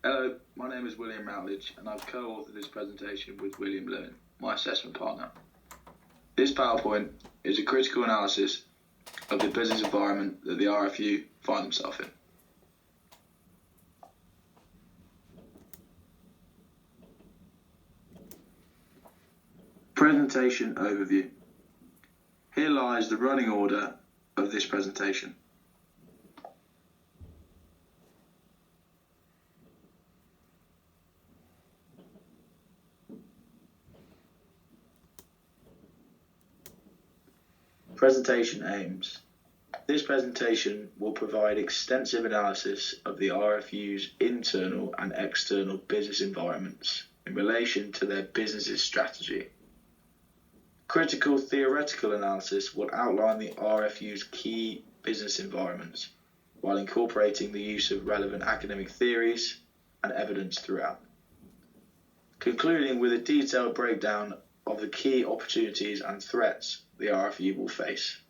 Hello, my name is William Routledge and I've co-authored this presentation with William Lewin, my assessment partner. This PowerPoint is a critical analysis of the business environment that the RFU find themselves in. Presentation overview. Here lies the running order of this presentation. Presentation aims. This presentation will provide extensive analysis of the RFU's internal and external business environments in relation to their business's strategy. Critical theoretical analysis will outline the RFU's key business environments while incorporating the use of relevant academic theories and evidence throughout. Concluding with a detailed breakdown of the key opportunities and threats the RFU will face.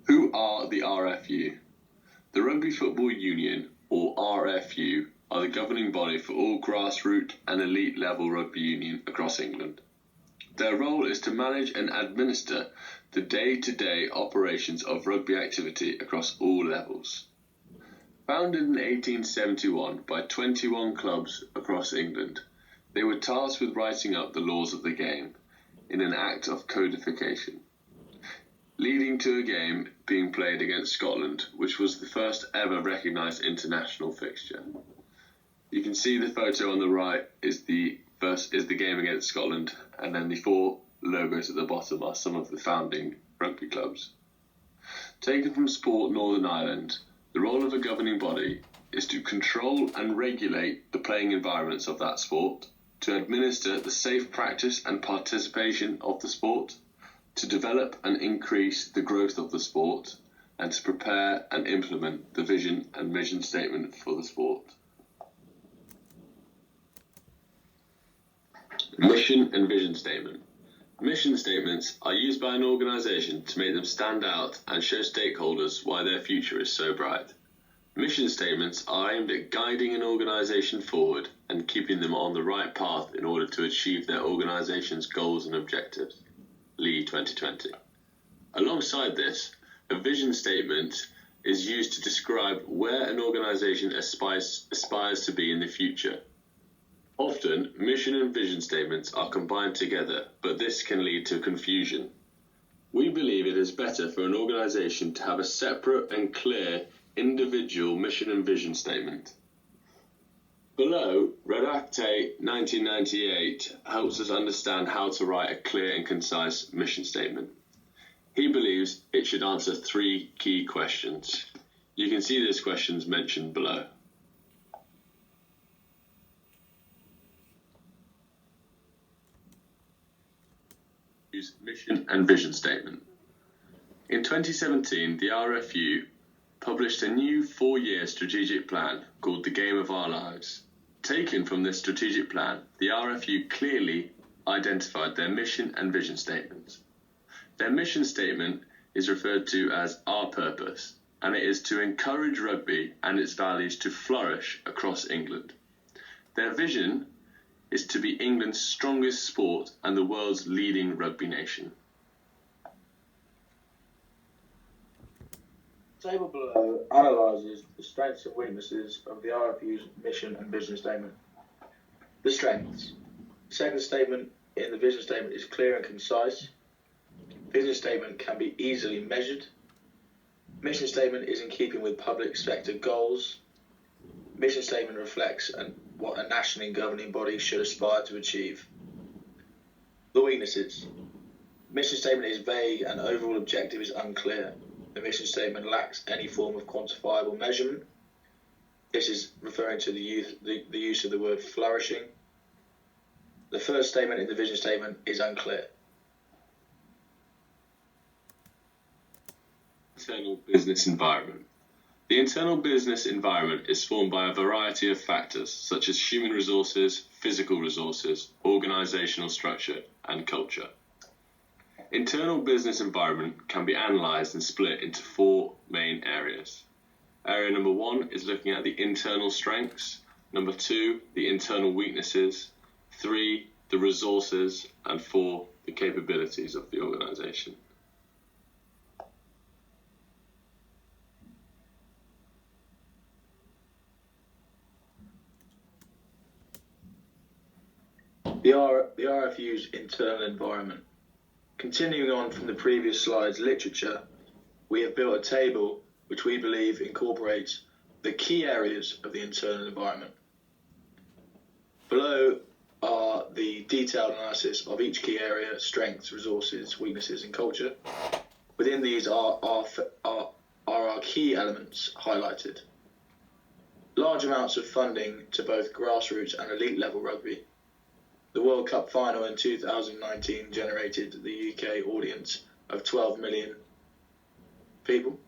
Who are the RFU? The Rugby Football Union, or RFU, are the governing body for all grassroots and elite level rugby union across England. Their role is to manage and administer the day-to-day operations of rugby activity across all levels. Founded in 1871 by 21 clubs across England, they were tasked with writing up the laws of the game in an act of codification, leading to a game being played against Scotland, which was the first ever recognised international fixture. You can see the photo on the right is the game against Scotland, and then the four logos at the bottom are some of the founding rugby clubs. Taken from Sport Northern Ireland, the role of a governing body is to control and regulate the playing environments of that sport, to administer the safe practice and participation of the sport, to develop and increase the growth of the sport, and to prepare and implement the vision and mission statement for the sport. Mission and vision statement. Mission statements are used by an organisation to make them stand out and show stakeholders why their future is so bright. Mission statements are aimed at guiding an organisation forward and keeping them on the right path in order to achieve their organisation's goals and objectives. Lee 2020. Alongside this, a vision statement is used to describe where an organisation aspires to be in the future. Often, mission and vision statements are combined together, but this can lead to confusion. We believe it is better for an organisation to have a separate and clear individual mission and vision statement. Below, Redacte 1998 helps us understand how to write a clear and concise mission statement. He believes it should answer 3 key questions. You can see those questions mentioned below. Mission and vision statement. In 2017, the RFU published a new 4-year strategic plan called The Game of Our Lives. Taken from this strategic plan, the RFU clearly identified their mission and vision statements. Their mission statement is referred to as Our Purpose, and it is to encourage rugby and its values to flourish across England. Their vision is to be England's strongest sport and the world's leading rugby nation. The table below analyses the strengths and weaknesses of the RFU's mission and vision statement. The strengths. The second statement in the vision statement is clear and concise. Vision statement can be easily measured. Mission statement is in keeping with public sector goals. Mission statement reflects what a national governing body should aspire to achieve. The weaknesses. Mission statement is vague and overall objective is unclear. The mission statement lacks any form of quantifiable measurement. This is referring to the use of the word flourishing. The first statement in the vision statement is unclear. Internal business environment. The internal business environment is formed by a variety of factors such as human resources, physical resources, organisational structure, and culture. Internal business environment can be analysed and split into 4 main areas: Area number 1 is looking at the internal strengths, number 2, the internal weaknesses, 3, the resources, and 4, the capabilities of the organisation. The RFU's internal environment. Continuing on from the previous slide's literature, we have built a table which we believe incorporates the key areas of the internal environment. Below are the detailed analysis of each key area, strengths, resources, weaknesses, and culture. Within these are our key elements highlighted. Large amounts of funding to both grassroots and elite level rugby. The World Cup final in 2019 generated the UK audience of 12 million people.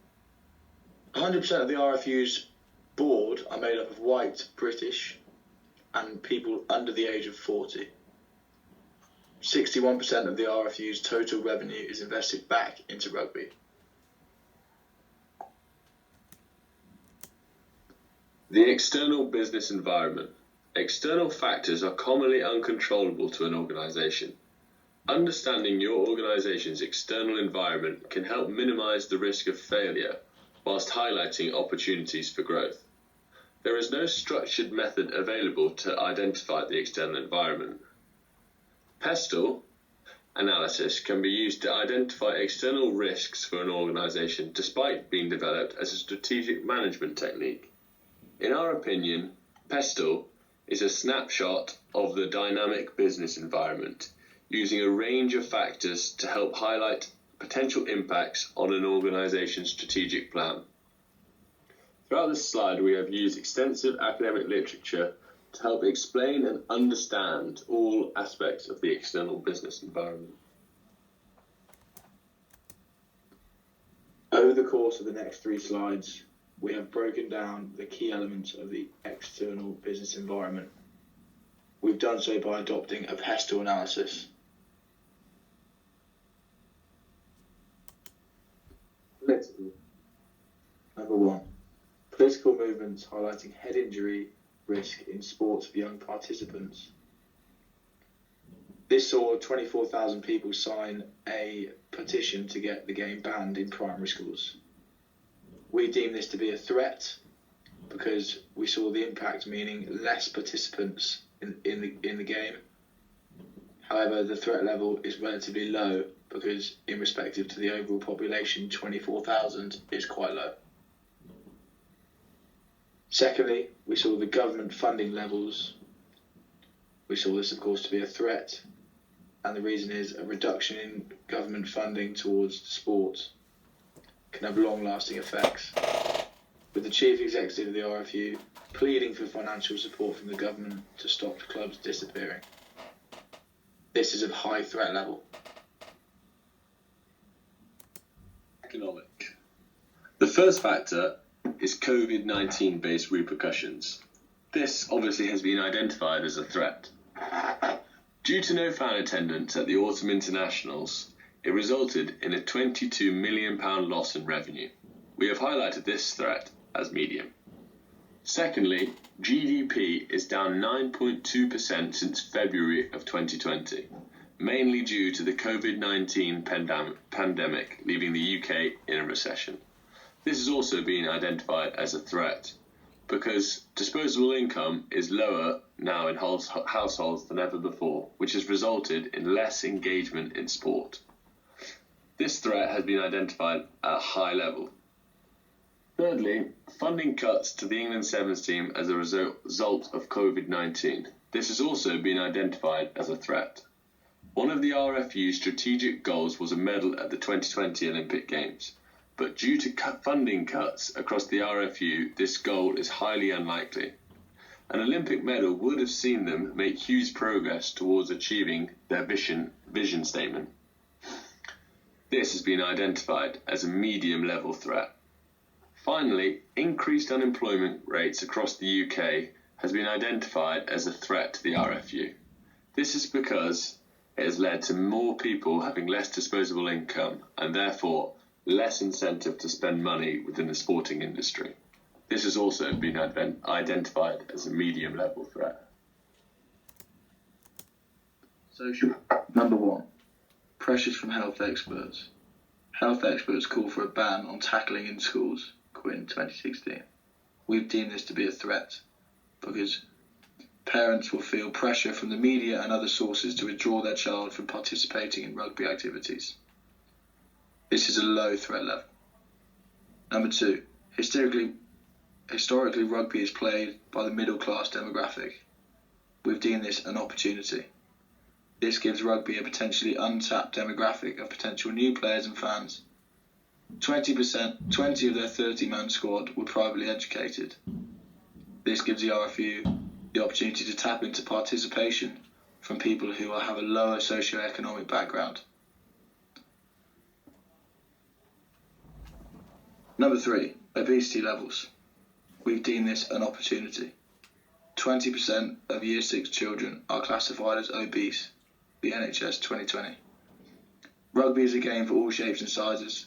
100% of the RFU's board are made up of white, British, and people under the age of 40. 61% of the RFU's total revenue is invested back into rugby. The external business environment. External factors are commonly uncontrollable to an organisation. Understanding your organisation's external environment can help minimise the risk of failure whilst highlighting opportunities for growth. There is no structured method available to identify the external environment. PESTLE analysis can be used to identify external risks for an organisation despite being developed as a strategic management technique. In our opinion, PESTLE is a snapshot of the dynamic business environment, using a range of factors to help highlight potential impacts on an organisation's strategic plan. Throughout this slide, we have used extensive academic literature to help explain and understand all aspects of the external business environment. Over the course of the next 3 slides, we have broken down the key elements of the external business environment. We've done so by adopting a PESTLE analysis. Political. Number 1. Political movements highlighting head injury risk in sports for young participants. This saw 24,000 people sign a petition to get the game banned in primary schools. We deem this to be a threat because we saw the impact, meaning less participants in the game. However, the threat level is relatively low because in respective to the overall population, 24,000 is quite low. Secondly, we saw the government funding levels. We saw this, of course, to be a threat, and the reason is a reduction in government funding towards sport can have long-lasting effects, with the chief executive of the RFU pleading for financial support from the government to stop clubs disappearing. This is a high threat level. Economic. The first factor is COVID-19 based repercussions. This obviously has been identified as a threat. Due to no fan attendance at the Autumn Internationals, it resulted in a £22 million loss in revenue. We have highlighted this threat as medium. Secondly, GDP is down 9.2% since February of 2020, mainly due to the COVID-19 pandemic leaving the UK in a recession. This has also been identified as a threat because disposable income is lower now in households than ever before, which has resulted in less engagement in sport. This threat has been identified at a high level. Thirdly, funding cuts to the England Sevens team as a result of COVID-19. This has also been identified as a threat. One of the RFU's strategic goals was a medal at the 2020 Olympic Games, but due to funding cuts across the RFU, this goal is highly unlikely. An Olympic medal would have seen them make huge progress towards achieving their vision statement. This has been identified as a medium-level threat. Finally, increased unemployment rates across the UK has been identified as a threat to the RFU. This is because it has led to more people having less disposable income and therefore less incentive to spend money within the sporting industry. This has also been identified as a medium level threat. Social. Number 1. Pressures from health experts. Health experts call for a ban on tackling in schools, quit in 2016. We've deemed this to be a threat because parents will feel pressure from the media and other sources to withdraw their child from participating in rugby activities. This is a low threat level. Number 2. Historically, rugby is played by the middle class demographic. We've deemed this an opportunity. This gives rugby a potentially untapped demographic of potential new players and fans. 20 of their 30-man squad were privately educated. This gives the RFU the opportunity to tap into participation from people who have a lower socio-economic background. Number 3, obesity levels. We've deemed this an opportunity. 20% of Year 6 children are classified as obese, the NHS 2020. Rugby is a game for all shapes and sizes.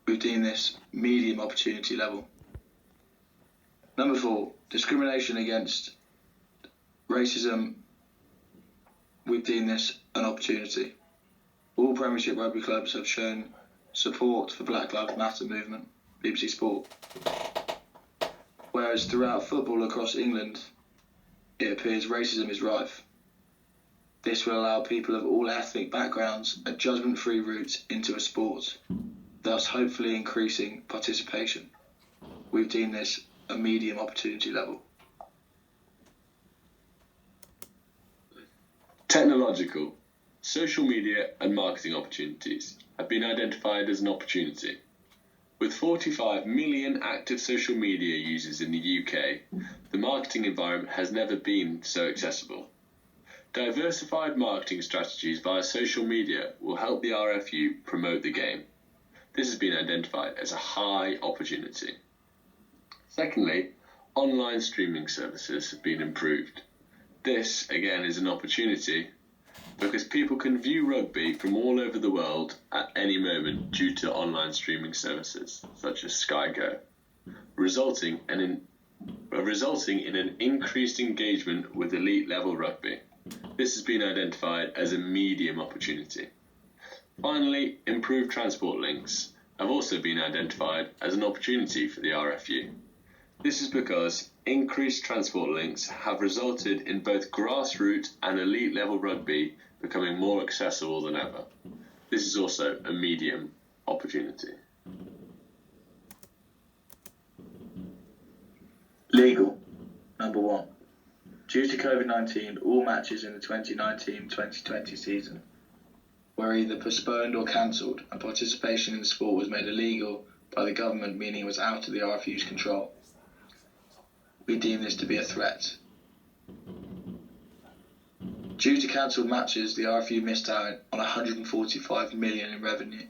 We've deemed this medium opportunity level. Number 4, discrimination against racism. We've deemed this an opportunity. All Premiership rugby clubs have shown support for Black Lives Matter movement, BBC Sport. Whereas throughout football across England, it appears racism is rife. This will allow people of all ethnic backgrounds a judgment-free route into a sport, thus hopefully increasing participation. We've deemed this a medium opportunity level. Technological, social media and marketing opportunities have been identified as an opportunity. With 45 million active social media users in the UK, the marketing environment has never been so accessible. Diversified marketing strategies via social media will help the RFU promote the game. This has been identified as a high opportunity. Secondly, online streaming services have been improved. This, again, is an opportunity because people can view rugby from all over the world at any moment due to online streaming services such as Sky Go, resulting in an increased engagement with elite level rugby. This has been identified as a medium opportunity. Finally, improved transport links have also been identified as an opportunity for the RFU. This is because increased transport links have resulted in both grassroots and elite level rugby becoming more accessible than ever. This is also a medium opportunity. Legal. Number 1. Due to COVID-19, all matches in the 2019-2020 season were either postponed or cancelled, and participation in the sport was made illegal by the government, meaning it was out of the RFU's control. We deem this to be a threat. Due to cancelled matches, the RFU missed out on $145 million in revenue.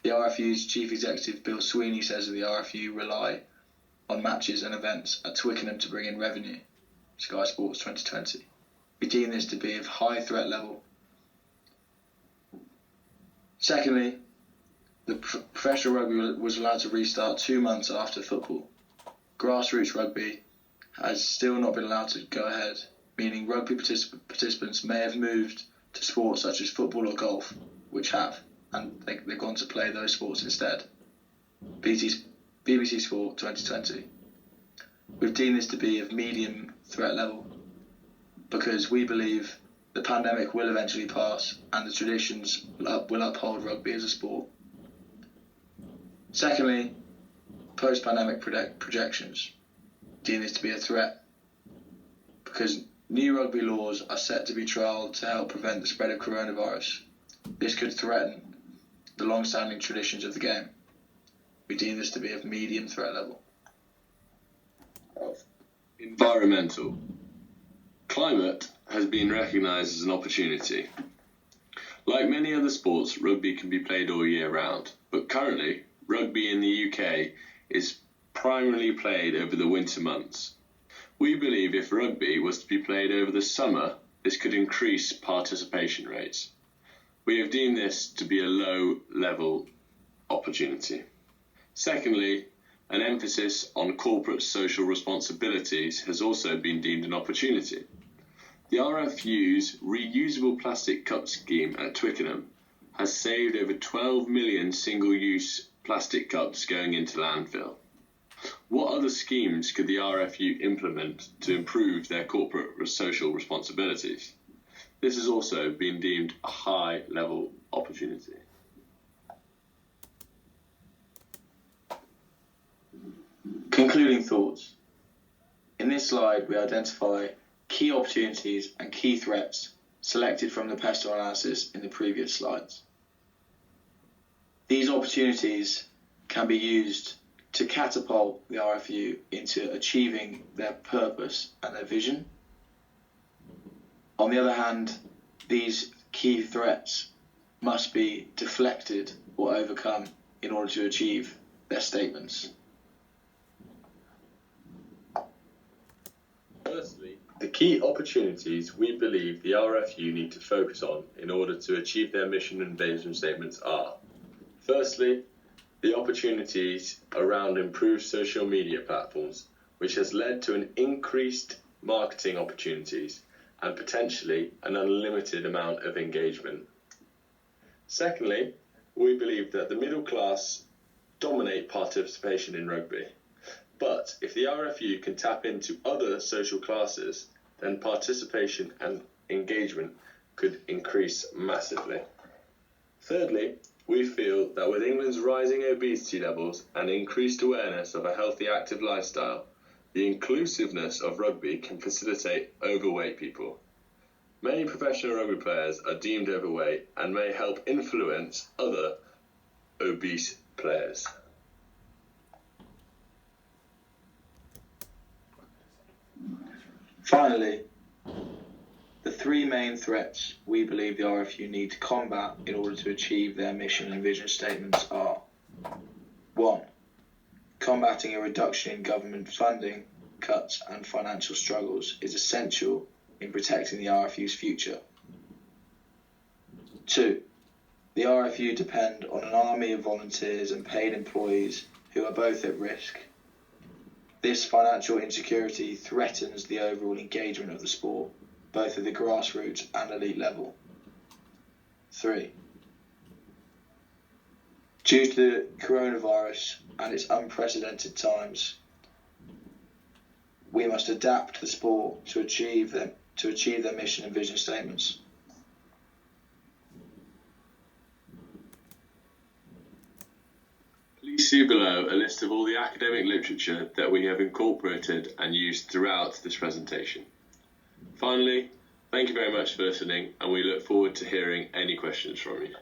The RFU's Chief Executive Bill Sweeney says that the RFU rely on matches and events at Twickenham to bring in revenue. Sky Sports 2020. We deem this to be of high threat level. Secondly, the professional rugby was allowed to restart 2 months after football. Grassroots rugby has still not been allowed to go ahead, meaning rugby participants may have moved to sports such as football or golf, which have, and they've gone to play those sports instead. BBC Sport 2020. We've deemed this to be of medium threat level because we believe the pandemic will eventually pass and the traditions will uphold rugby as a sport. Secondly, post-pandemic projections deem this to be a threat because new rugby laws are set to be trialled to help prevent the spread of coronavirus. This could threaten the long-standing traditions of the game. We deem this to be of medium threat level. Environmental. Climate has been recognised as an opportunity. Like many other sports, rugby can be played all year round, but currently, rugby in the UK is primarily played over the winter months. We believe if rugby was to be played over the summer, this could increase participation rates. We have deemed this to be a low-level opportunity. Secondly, An emphasis on corporate social responsibilities has also been deemed an opportunity. The RFU's reusable plastic cup scheme at Twickenham has saved over 12 million single-use plastic cups going into landfill. What other schemes could the RFU implement to improve their corporate social responsibilities? This has also been deemed a high-level opportunity. Concluding thoughts. In this slide, we identify key opportunities and key threats selected from the pestle analysis in the previous slides. These opportunities can be used to catapult the RFU into achieving their purpose and their vision. On the other hand, these key threats must be deflected or overcome in order to achieve their statements. Firstly, the key opportunities we believe the RFU need to focus on in order to achieve their mission and vision statements are: firstly, the opportunities around improved social media platforms, which has led to an increased marketing opportunities and potentially an unlimited amount of engagement. Secondly, we believe that the middle class dominate participation in rugby, but if the RFU can tap into other social classes, then participation and engagement could increase massively. Thirdly, we feel that with England's rising obesity levels and increased awareness of a healthy, active lifestyle, the inclusiveness of rugby can facilitate overweight people. Many professional rugby players are deemed overweight and may help influence other obese players. Finally, the three main threats we believe the RFU need to combat in order to achieve their mission and vision statements are: 1. Combating a reduction in government funding, cuts and financial struggles is essential in protecting the RFU's future. 2. The RFU depend on an army of volunteers and paid employees who are both at risk. This financial insecurity threatens the overall engagement of the sport, both at the grassroots and elite level. 3. Due to the coronavirus and its unprecedented times, we must adapt the sport to achieve their mission and vision statements. Please see below a list of all the academic literature that we have incorporated and used throughout this presentation. Finally, thank you very much for listening, and we look forward to hearing any questions from you.